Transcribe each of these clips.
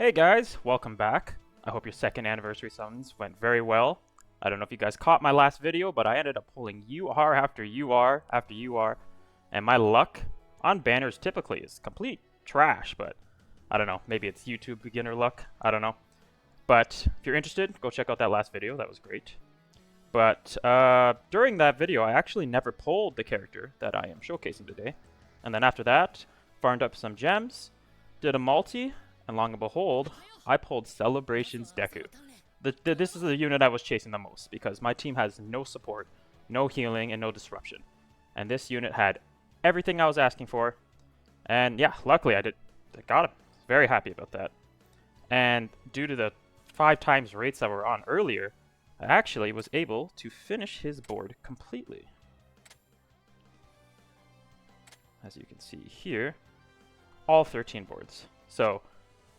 Hey guys, welcome back. I hope your second anniversary summons went very well. I don't know if you guys caught my last video, but I ended up pulling UR after UR after UR, and my luck on banners typically is complete trash, but I don't know, maybe it's YouTube beginner luck, I don't know. But if you're interested, go check out that last video, that was great. But during that video, I actually never pulled the character that I am showcasing today. And then after that, farmed up some gems, did a multi, and long and behold, I pulled Celebration's Deku. This is the unit I was chasing the most because my team has no support, no healing, and no disruption. And this unit had everything I was asking for. And yeah, luckily I got him. Very happy about that. And due to the 5 times rates that were on earlier, I actually was able to finish his board completely. As you can see here, all 13 boards. So,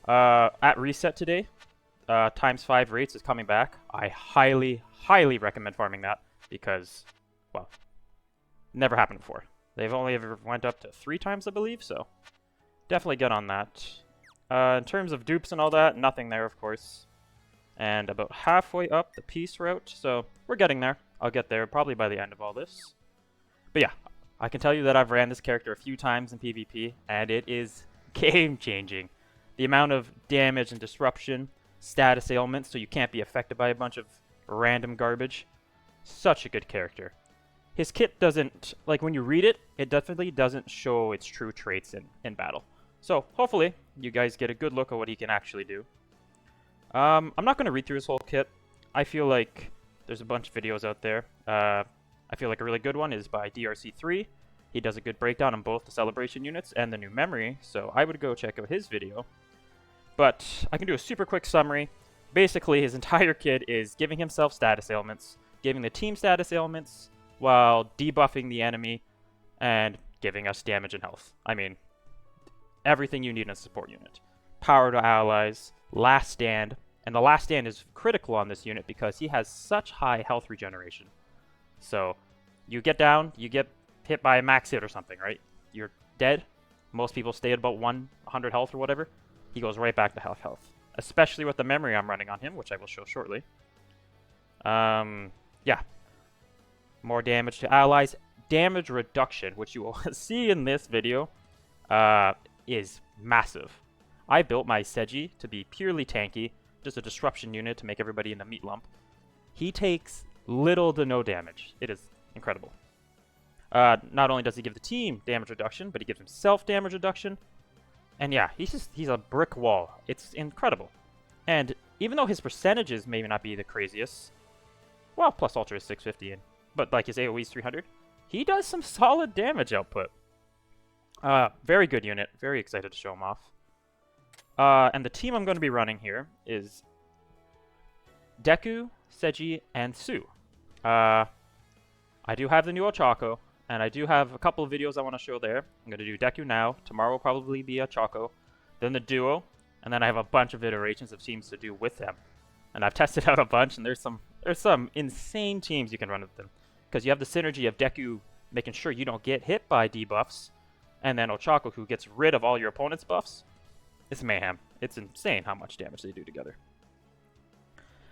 at reset today, times 5 rates is coming back. I highly recommend farming that because, well, never happened before. They've only ever went up to 3 times, I believe, so definitely get on that. In terms of dupes and all that, nothing there, of course. And about halfway up the peace route, so we're getting there. I'll get there probably by the end of all this. But yeah, I can tell you that I've ran this character a few times in PvP, and it is game-changing. The amount of damage and disruption, status ailments, so you can't be affected by a bunch of random garbage. Such a good character. His kit doesn't, like when you read it, it definitely doesn't show its true traits in battle. So hopefully you guys get a good look at what he can actually do. I'm not going to read through his whole kit. I feel like there's a bunch of videos out there. I feel like a really good one is by DRC3. He does a good breakdown on both the celebration units and the new memory, so I would go check out his video. But I can do a super quick summary. Basically, his entire kit is giving himself status ailments, giving the team status ailments, while debuffing the enemy and giving us damage and health. I mean, everything you need in a support unit. Power to allies, last stand, and the last stand is critical on this unit because he has such high health regeneration. So, you get down, you get hit by a max hit or something, right? You're dead. Most people stay at about 100 health or whatever. He goes right back to half health. Especially with the memory I'm running on him, which I will show shortly. Yeah. More damage to allies. Damage reduction, which you will see in this video, is massive. I built my Seiji to be purely tanky, just a disruption unit to make everybody in a meat lump. He takes little to no damage. It is incredible. Not only does he give the team damage reduction, but he gives himself damage reduction. And yeah, he's a brick wall. It's incredible. And even though his percentages may not be the craziest, well, plus Ultra is 650, but like his AoE is 300, he does some solid damage output. Very good unit. Very excited to show him off. And the team I'm going to be running here is Deku, Seiji, and Su. I do have the new Ochako, and I do have a couple of videos I want to show there. I'm going to do Deku now. Tomorrow will probably be Ochako. Then the duo, and then I have a bunch of iterations of teams to do with them. And I've tested out a bunch, and there's some insane teams you can run with them. Because you have the synergy of Deku making sure you don't get hit by debuffs, and then Ochako who gets rid of all your opponent's buffs. It's mayhem. It's insane how much damage they do together.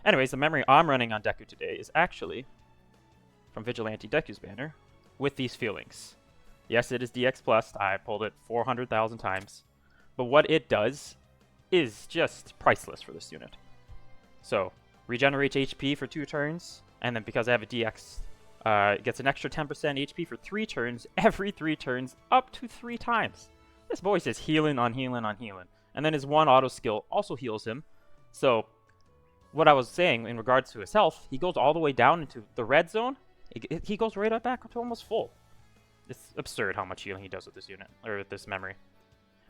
Anyways, the memory I'm running on Deku today is actually from Vigilante Deku's banner with these feelings. Yes, it is DX+. I pulled it 400,000 times. But what it does is just priceless for this unit. So, regenerates HP for 2 turns, and then because I have a DX, it gets an extra 10% HP for 3 turns, every 3 turns, up to 3 times. This boy's just healing on healing on healing. And then his one auto skill also heals him. So, what I was saying in regards to his health, he goes all the way down into the red zone. He goes right up back to almost full. It's absurd how much healing he does with this unit, or with this memory.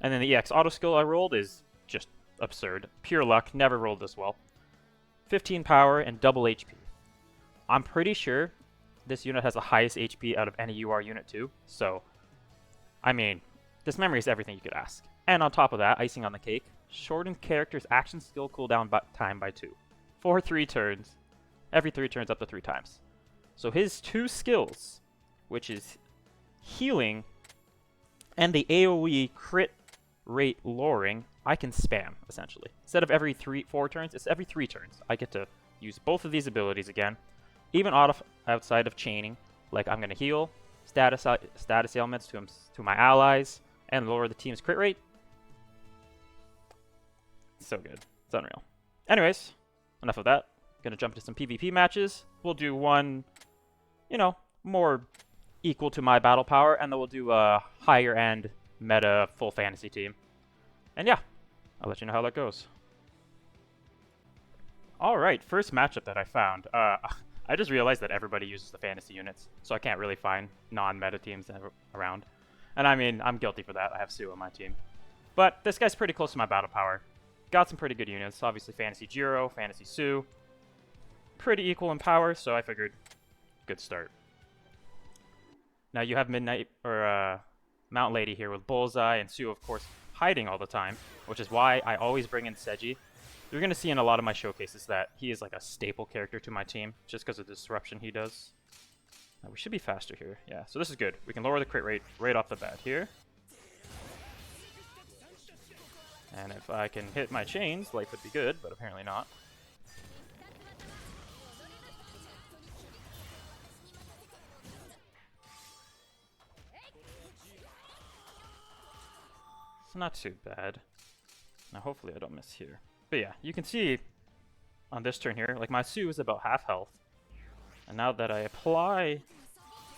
And then the EX auto skill I rolled is just absurd. Pure luck, never rolled this well. 15 power and double HP. I'm pretty sure this unit has the highest HP out of any UR unit too. So, I mean, this memory is everything you could ask. And on top of that, icing on the cake, shortened character's action skill cooldown time by 2. For 3 turns. Every 3 turns up to 3 times. So his 2 skills, which is healing and the AoE crit rate lowering, I can spam, essentially. Instead of every 4 turns, it's every 3 turns. I get to use both of these abilities again, even outside of chaining. Like, I'm going to heal status ailments to my allies and lower the team's crit rate. So good. It's unreal. Anyways, enough of that. Gonna jump into some PvP matches. We'll do one, you know, more equal to my battle power, and then we'll do a higher end meta full fantasy team. And yeah, I'll let you know how that goes. Alright, first matchup that I found. I just realized that everybody uses the fantasy units, so I can't really find non-meta teams around. And I mean, I'm guilty for that. I have Sue on my team. But this guy's pretty close to my battle power. Got some pretty good units. Obviously, Fantasy Jiro, Fantasy Sue. Pretty equal in power, so I figured good start. Now you have Midnight, or Mount Lady here with Bullseye, and Sue, of course, hiding all the time, which is why I always bring in Seiji. You're going to see in a lot of my showcases that he is like a staple character to my team, just because of the disruption he does. Now, we should be faster here. Yeah, so this is good. We can lower the crit rate right off the bat here. And if I can hit my chains, life would be good, but apparently not. It's not too bad. Now hopefully I don't miss here. But yeah, you can see on this turn here, like my Sue is about half health. And now that I apply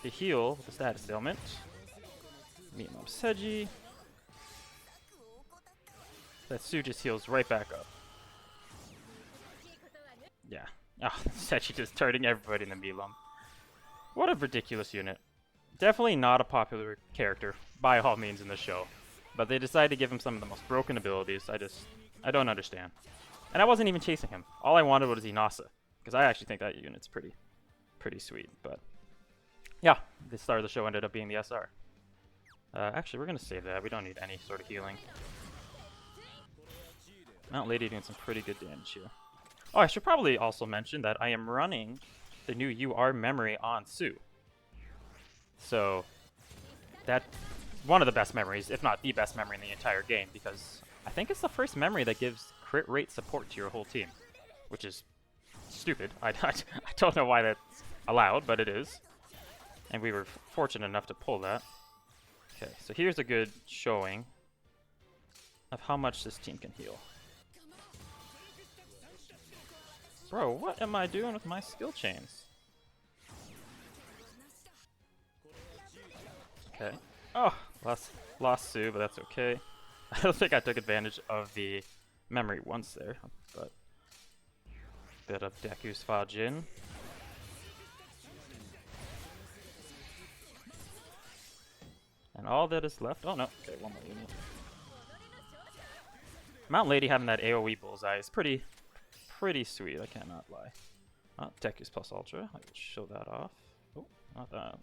the heal with the status ailment, meet Mob Seiji, that Sue just heals right back up. Yeah. Oh, Seiji just turning everybody into Milum. What a ridiculous unit. Definitely not a popular character, by all means, in the show. But they decided to give him some of the most broken abilities. I don't understand. And I wasn't even chasing him. All I wanted was Inasa, because I actually think that unit's pretty sweet. But yeah, the star of the show ended up being the SR. Actually, we're going to save that. We don't need any sort of healing. Mount Lady doing some pretty good damage here. Oh, I should probably also mention that I am running the new UR memory on Sue. So that's one of the best memories, if not the best memory in the entire game, because I think it's the first memory that gives crit rate support to your whole team, which is stupid. I don't know why that's allowed, but it is. And we were fortunate enough to pull that. Okay, so here's a good showing of how much this team can heal. Bro, what am I doing with my skill chains? Okay. Oh, lost Sue, but that's okay. I don't think I took advantage of the memory once there, but bit of Deku's Fajin. And all that is left. Oh no, okay, one more unit. Mount Lady having that AoE bullseye is pretty sweet, I cannot lie. Oh, Deku's plus Ultra. I will show that off. Oh, not that.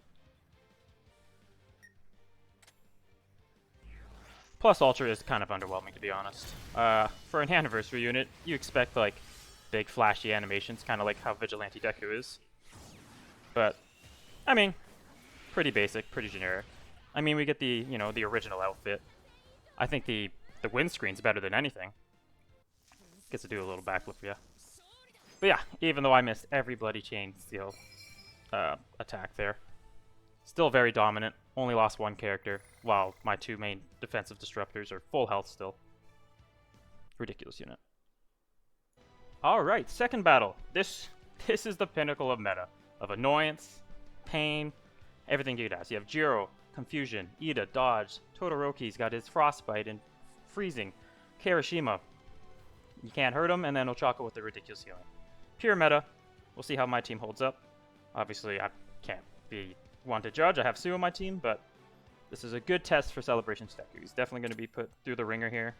Plus Ultra is kind of underwhelming, to be honest. For an anniversary unit, you expect like big flashy animations, kind of like how Vigilante Deku is. But I mean, pretty basic, pretty generic. I mean, we get the the original outfit. I think the windscreen's better than anything. Gets to do a little backflip, yeah. But yeah, even though I missed every bloody chain steel attack there, still very dominant. Only lost one character, while my two main defensive disruptors are full health still. Ridiculous unit. Alright, second battle. This is the pinnacle of meta. Of annoyance, pain, everything you has. You have Jiro, Confusion, Ida, Dodge, Todoroki's got his Frostbite and Freezing, Kirishima. You can't hurt him, and then Ochako with the ridiculous healing. Pure meta. We'll see how my team holds up. Obviously, I can't be one to judge. I have Sue on my team, but this is a good test for Celebration Deku. He's definitely going to be put through the ringer here.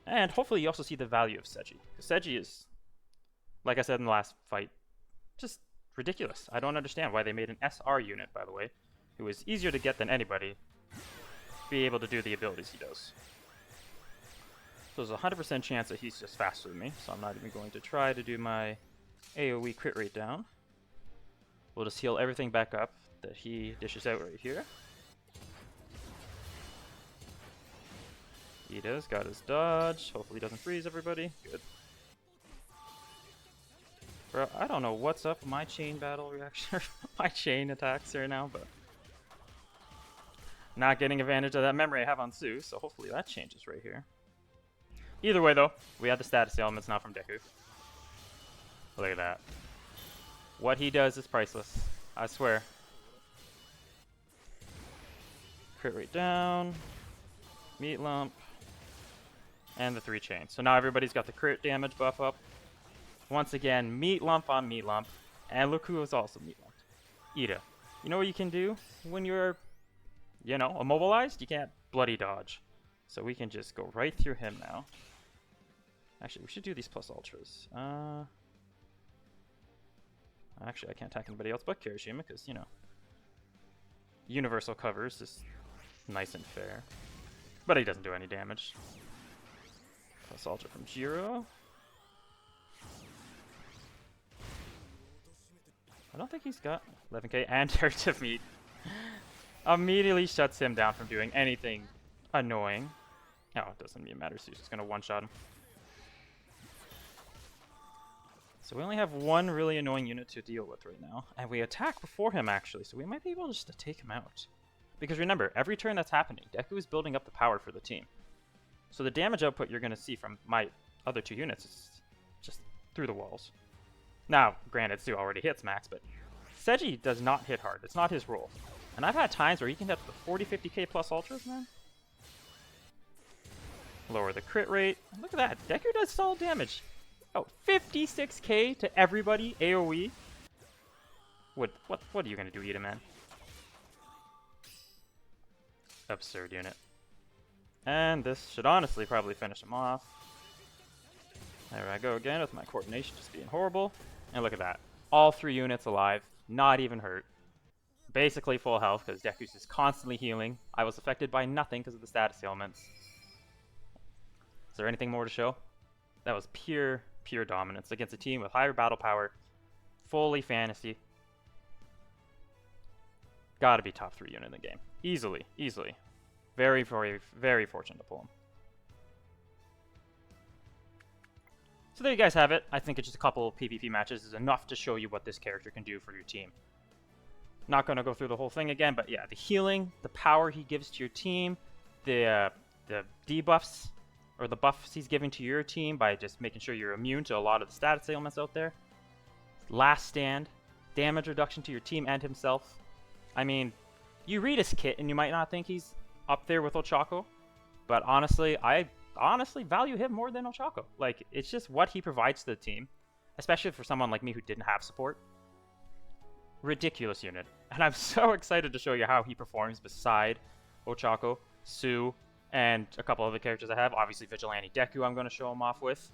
And hopefully you also see the value of Seiji. Because Seiji is, like I said in the last fight, just ridiculous. I don't understand why they made an SR unit, by the way, who is easier to get than anybody, be able to do the abilities he does. So there's a 100% chance that he's just faster than me, so I'm not even going to try to do my AoE crit rate down. We'll just heal everything back up that he dishes out right here. Ida's got his dodge. Hopefully he doesn't freeze everybody. Good. Bro, I don't know what's up with my chain battle reaction, my chain attacks right now, but not getting advantage of that memory I have on Sue, so hopefully that changes right here. Either way though, we have the status elements now from Deku. Look at that. What he does is priceless, I swear. Crit rate down, meat lump, and the 3 chains. So now everybody's got the crit damage buff up. Once again, meat lump on meat lump, and look who is also meat lumped. Ida. You know what you can do when you're, you know, immobilized? You can't bloody dodge. So we can just go right through him now. Actually, we should do these plus ultras. Actually, I can't attack anybody else but Kirishima because, you know, universal covers is nice and fair. But he doesn't do any damage. Plus ultra from Jiro. I don't think he's got 11k and Dirt of Meat. Immediately shuts him down from doing anything annoying. Oh, it doesn't even matter, so he's just gonna one-shot him. So we only have one really annoying unit to deal with right now, and we attack before him actually, so we might be able just to take him out. Because remember, every turn that's happening, Deku is building up the power for the team. So the damage output you're gonna see from my other 2 units is just through the walls. Now, granted, Sue already hits max, but Seiji does not hit hard. It's not his role. And I've had times where he can hit the 40, 50k plus ultras, man. Lower the crit rate. Look at that. Deku does solid damage. Oh, 56k to everybody, AoE. What are you going to do, Ida, man? Absurd unit. And this should honestly probably finish him off. There I go again with my coordination just being horrible. And look at that. All 3 units alive, not even hurt. Basically full health because Deku's just constantly healing. I was affected by nothing because of the status ailments. Is there anything more to show? That was pure dominance against a team with higher battle power. Fully fantasy. Gotta be top 3 unit in the game. Easily. Very, very fortunate to pull him. So there you guys have it. I think it's just a couple of PvP matches is enough to show you what this character can do for your team. Not going to go through the whole thing again, but yeah, the healing, the power he gives to your team, the debuffs, or the buffs he's giving to your team by just making sure you're immune to a lot of the status ailments out there. Last stand, damage reduction to your team and himself. I mean, you read his kit and you might not think he's up there with Ochako, but honestly, I value him more than Ochako. Like, it's just what he provides to the team, especially for someone like me who didn't have support. Ridiculous unit. And I'm so excited to show you how he performs beside Ochako, Sue, and a couple other characters I have. Obviously, Vigilante Deku I'm going to show him off with,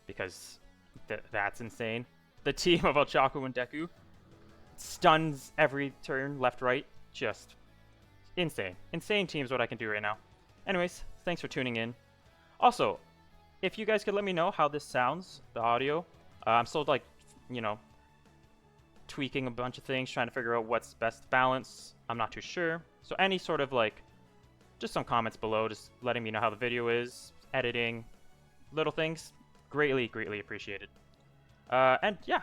because that's insane. The team of Ochako and Deku stuns every turn, left, right. Just insane. Insane teams what I can do right now. Anyways, thanks for tuning in. Also, if you guys could let me know how this sounds, the audio. I'm still, like, you know, tweaking a bunch of things, trying to figure out what's best balance. I'm not too sure. So any sort of, like, just some comments below, just letting me know how the video is, editing, little things. Greatly appreciated. And yeah,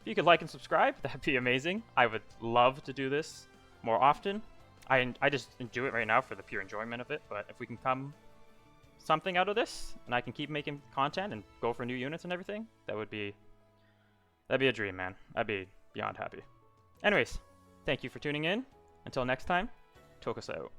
if you could like and subscribe, that'd be amazing. I would love to do this more often. I just do it right now for the pure enjoyment of it, but if we can come something out of this, and I can keep making content and go for new units and everything, that'd be a dream, man. I'd be beyond happy. Anyways, thank you for tuning in. Until next time, Tokus out.